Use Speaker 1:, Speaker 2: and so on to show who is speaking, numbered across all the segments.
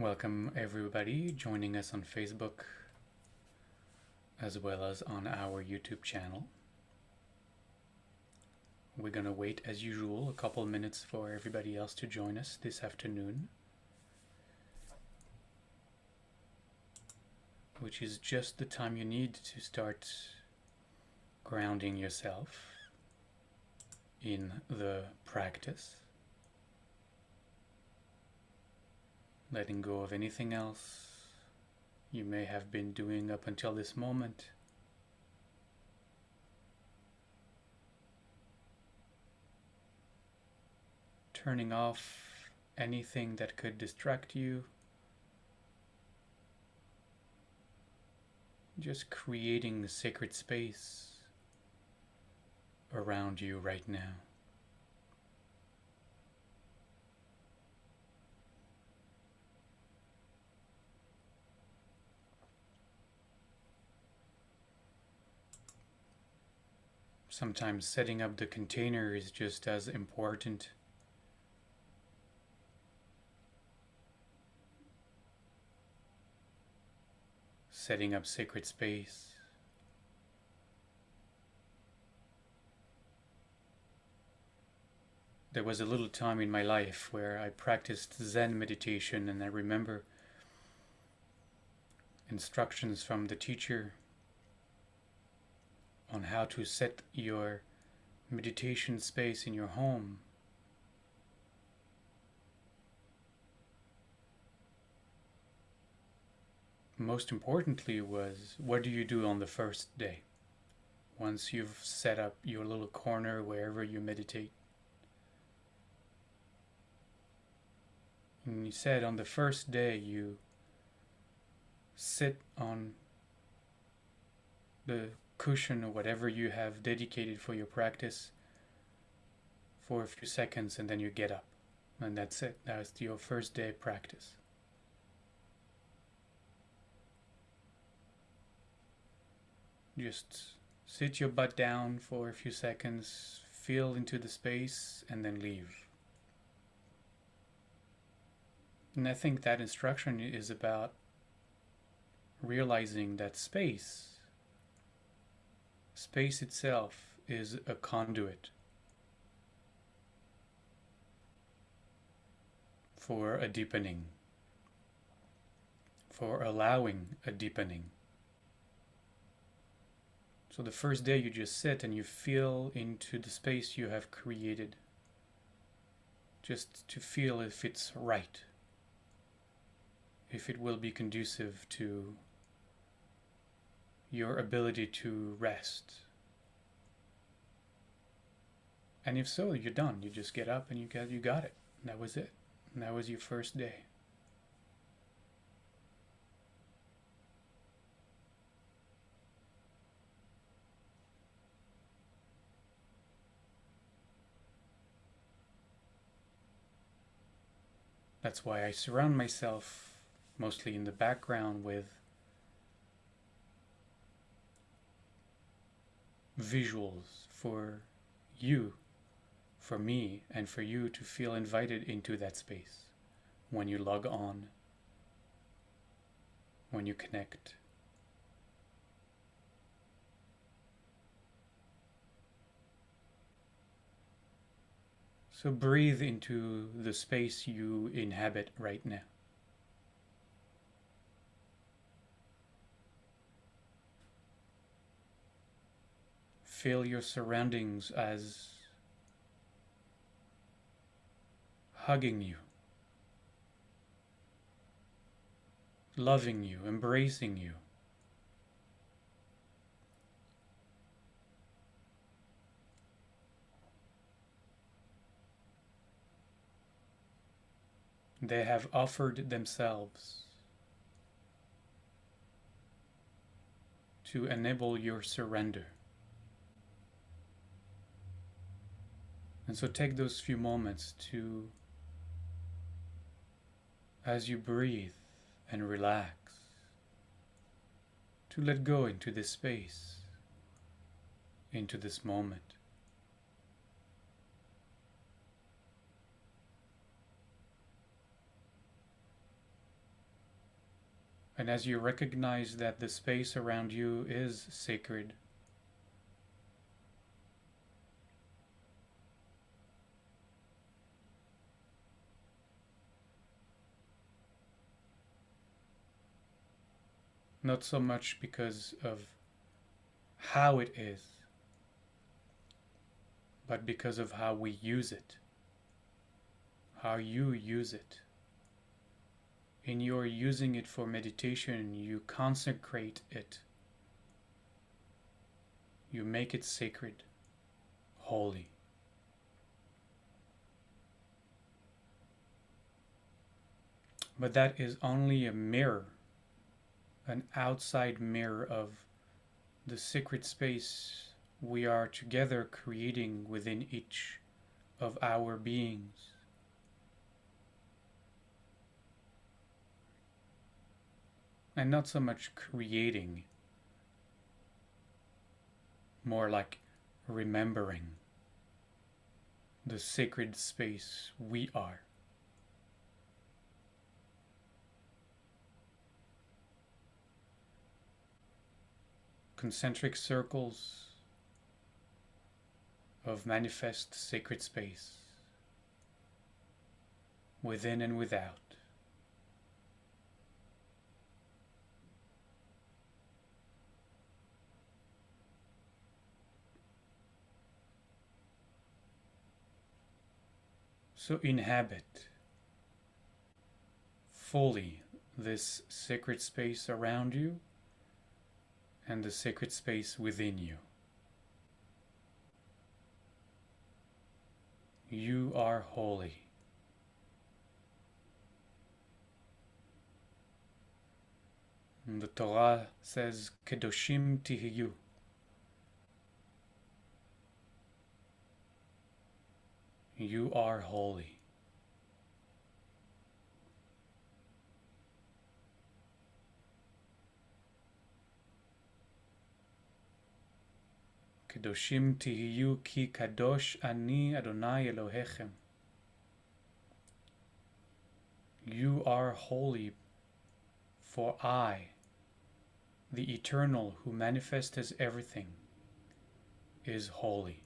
Speaker 1: Welcome everybody joining us on Facebook as well as on our YouTube channel. We're gonna wait as usual a couple minutes for everybody else to join us this afternoon, which is just the time you need to start grounding yourself in the practice, letting go of anything else you may have been doing up until this moment. Turning off anything that could distract you. Just creating a sacred space around you right now. Sometimes setting up the container is just as important. Setting up sacred space. There was a little time in my life where I practiced Zen meditation, and I remember instructions from the teacher on how to set your meditation space in your home. Most importantly was, what do you do on the first day? Once you've set up your little corner wherever you meditate. And he said on the first day you sit on the cushion or whatever you have dedicated for your practice for a few seconds, and then you get up, and that's it. That's your first day practice. Just sit your butt down for a few seconds, feel into the space, and then leave. And I think that instruction is about realizing that space itself is a conduit for a deepening, for allowing a deepening. So the first day you just sit and you feel into the space you have created, just to feel if it's right, if it will be conducive to your ability to rest. And if so, you're done. You just get up and you got it. And that was it. And that was your first day. That's why I surround myself mostly in the background with visuals for you, for me, and for you to feel invited into that space when you log on, when you connect. So breathe into the space you inhabit right now. Feel your surroundings as hugging you, loving you, embracing you. They have offered themselves to enable your surrender. And so take those few moments to, as you breathe and relax, to let go into this space, into this moment. And as you recognize that the space around you is sacred, not so much because of how it is, but because of how we use it, how you use it. In your using it for meditation, you consecrate it. You make it sacred, holy. But that is only a mirror, an outside mirror of the sacred space we are together creating within each of our beings. And not so much creating, more like remembering the sacred space we are. Concentric circles of manifest sacred space, within and without. So inhabit fully this sacred space around you and the sacred space within you. You are holy. And the Torah says, Kedoshim tihiyu. You are holy. Kedoshim tihiyu ki kadosh ani Adonai Elohechem. You are holy, for I, the Eternal who manifests as everything, is holy.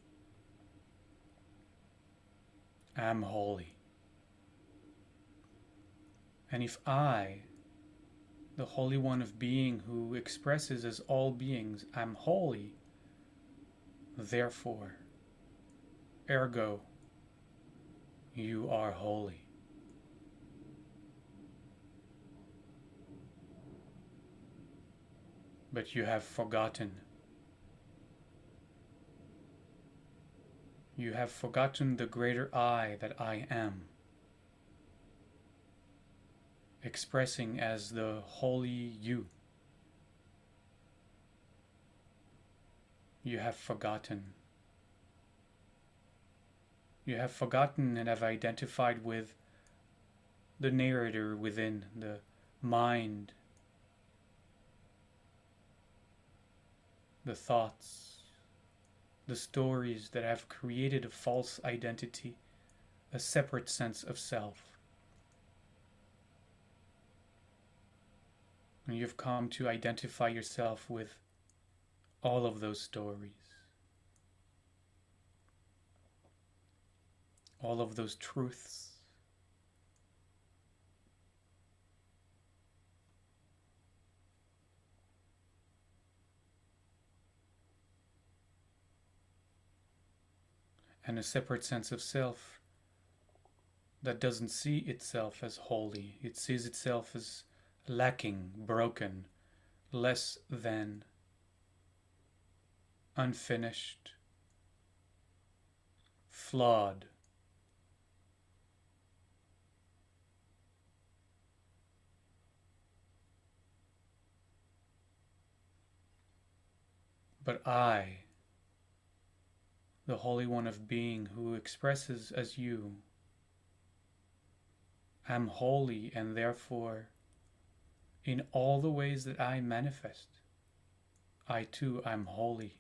Speaker 1: Am holy. And if I, the Holy One of Being who expresses as all beings, am holy, therefore, ergo, you are holy. But you have forgotten. You have forgotten the greater I that I am, expressing as the holy you. You have forgotten. You have forgotten and have identified with the narrator within, the mind, the thoughts, the stories that have created a false identity, a separate sense of self. And you've come to identify yourself with all of those stories, all of those truths. And a separate sense of self that doesn't see itself as holy. It sees itself as lacking, broken, less than, unfinished, flawed. But I, the Holy One of Being who expresses as you, am holy, and therefore, in all the ways that I manifest, I too am holy.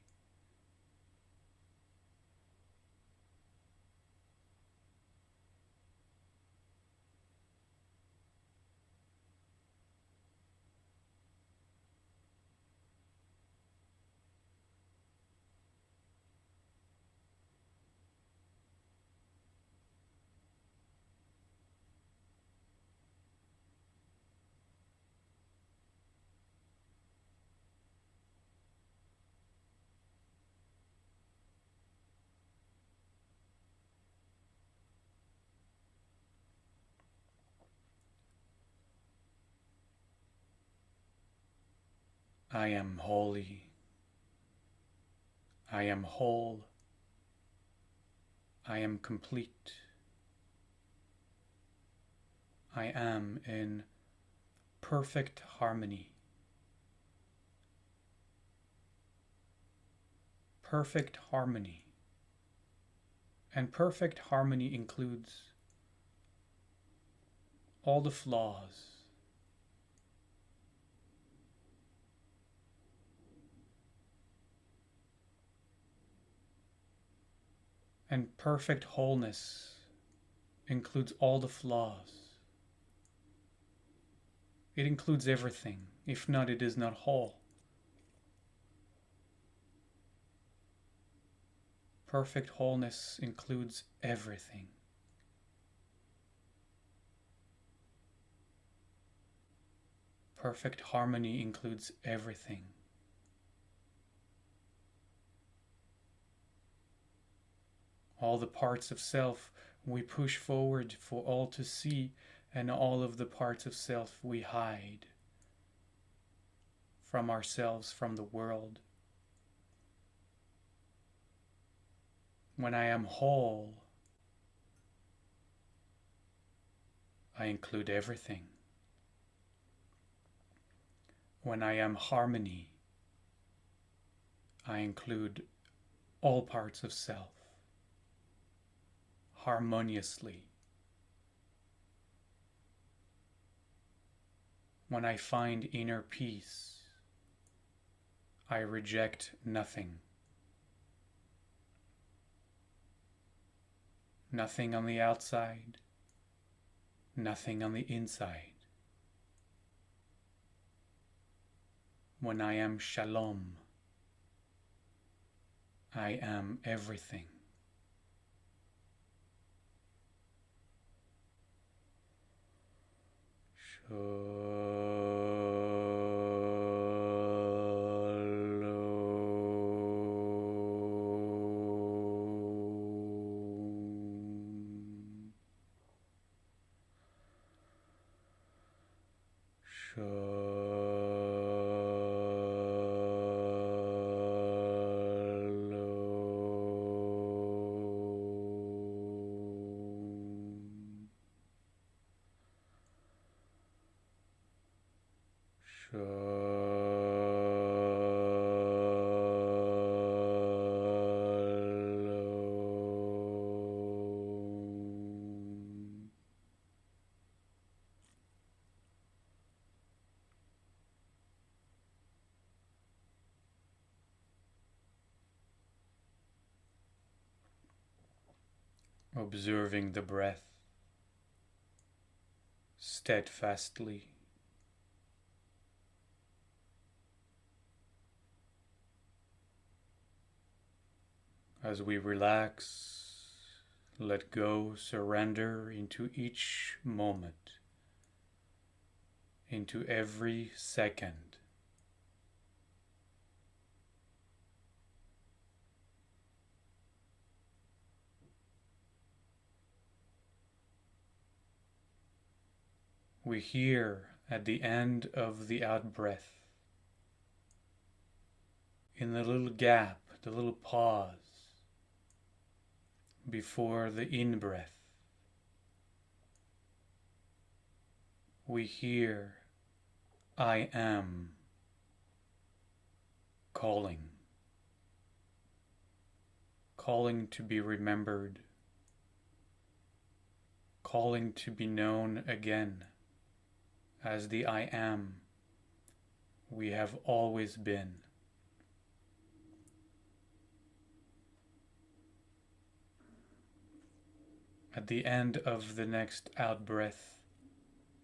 Speaker 1: I am holy. I am whole. I am complete. I am in perfect harmony. Perfect harmony. And perfect harmony includes all the flaws. And perfect wholeness includes all the flaws. It includes everything. If not, it is not whole. Perfect wholeness includes everything. Perfect harmony includes everything. All the parts of self we push forward for all to see, and all of the parts of self we hide from ourselves, from the world. When I am whole, I include everything. When I am harmony, I include all parts of self harmoniously. When I find inner peace, I reject nothing. Nothing on the outside, nothing on the inside. When I am shalom, I am everything. Observing the breath steadfastly. As we relax, let go, surrender into each moment, into every second. We hear at the end of the out-breath, in the little gap, the little pause before the in-breath, we hear, I am calling, calling to be remembered, calling to be known again as the I am we have always been. At the end of the next out-breath,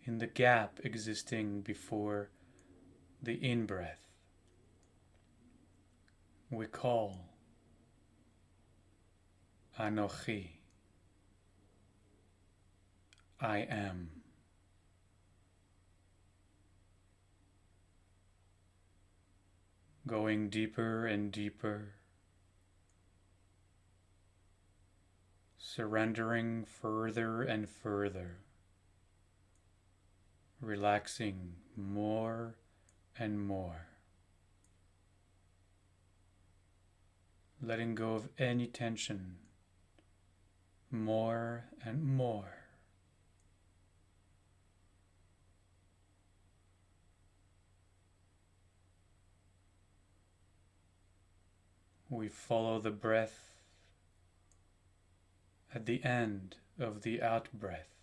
Speaker 1: in the gap existing before the in-breath, we call Anochi, I am. Going deeper and deeper, surrendering further and further, relaxing more and more. letting go of any tension more and more. We follow the breath at the end of the out-breath,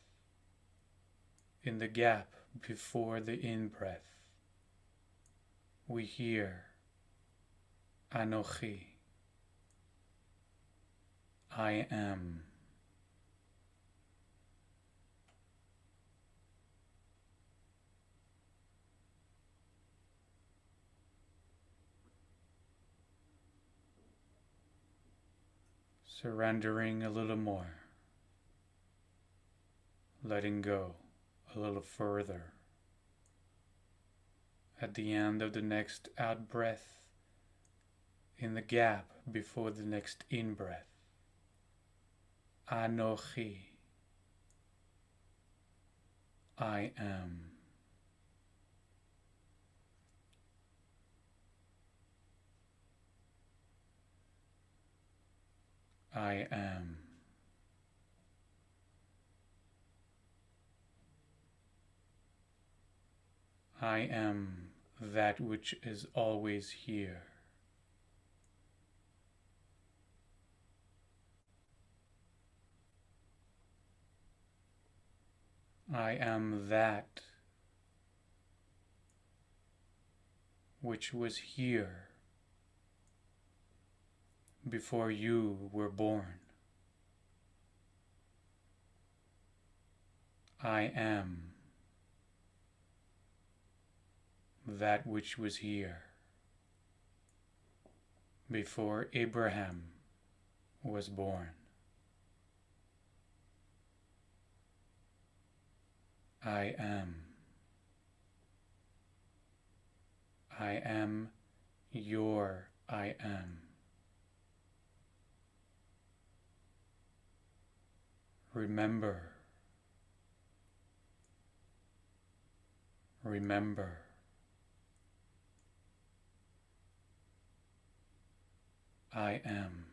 Speaker 1: in the gap before the in-breath. We hear Anochi, I am. Surrendering a little more, letting go a little further. At the end of the next out-breath, in the gap before the next in-breath, Anochi, I am. I am. I am that which is always here. I am that which was here before you were born. I am that which was here before Abraham was born. I am. I am your I am. Remember. Remember. I am.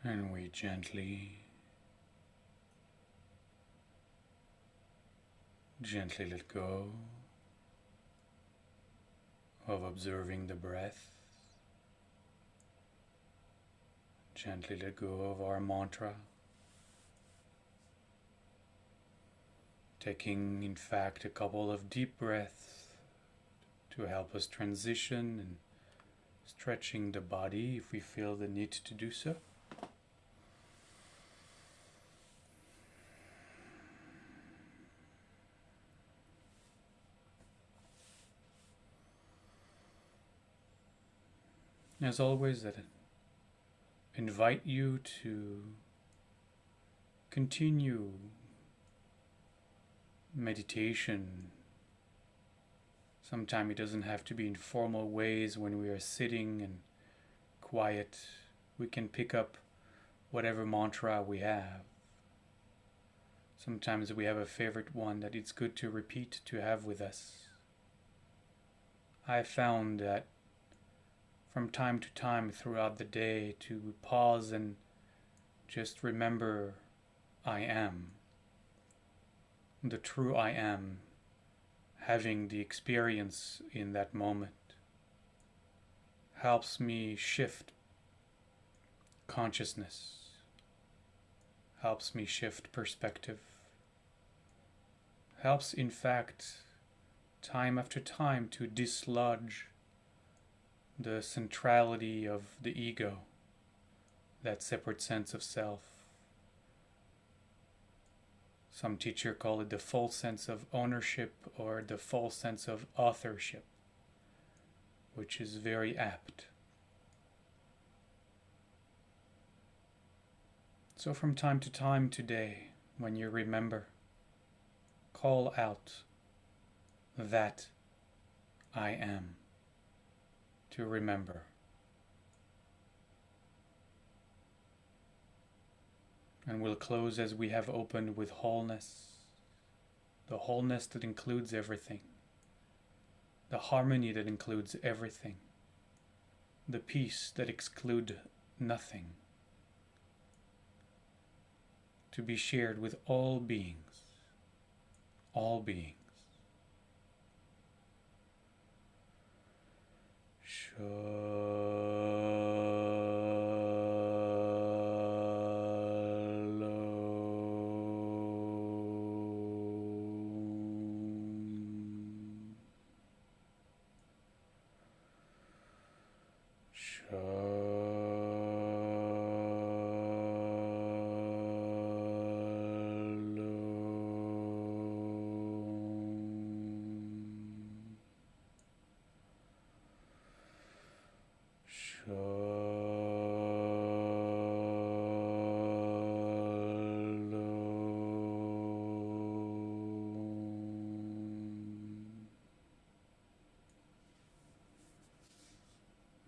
Speaker 1: And we gently let go of observing the breath. Gently let go of our mantra. Taking, in fact, a couple of deep breaths to help us transition and stretching the body if we feel the need to do so. As always, I invite you to continue meditation. Sometimes it doesn't have to be in formal ways. When we are sitting and quiet, we can pick up whatever mantra we have. Sometimes we have a favorite one that it's good to repeat, to have with us. I found that from time to time throughout the day to pause and just remember I am, the true I am, having the experience in that moment, helps me shift consciousness, helps me shift perspective, helps in fact time after time to dislodge the centrality of the ego, that separate sense of self. Some teacher call it the false sense of ownership or the false sense of authorship, which is very apt. So from time to time today, when you remember, call out that I am. To remember. And we'll close as we have opened with wholeness, the wholeness that includes everything, the harmony that includes everything, the peace that excludes nothing, to be shared with all beings, all beings.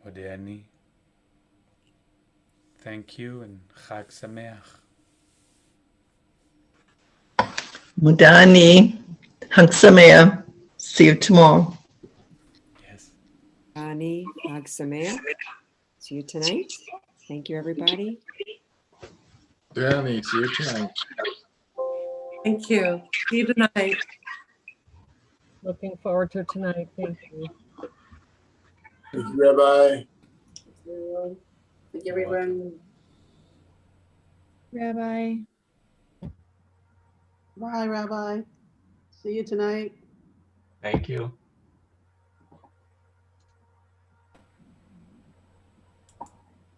Speaker 1: Modani, thank you and Chag Sameach.
Speaker 2: Mudani, Hag Sameach. See you tomorrow.
Speaker 1: Yes.
Speaker 3: Ani, Hag Sameach. See you tonight. Thank you, everybody.
Speaker 4: Danny, see you tonight.
Speaker 5: Thank you. See you tonight.
Speaker 6: Looking forward to tonight. Thank you.
Speaker 4: Thank you, Rabbi.
Speaker 5: Thank you, everyone.
Speaker 6: Rabbi.
Speaker 5: Bye, Rabbi. See you tonight.
Speaker 7: Thank you.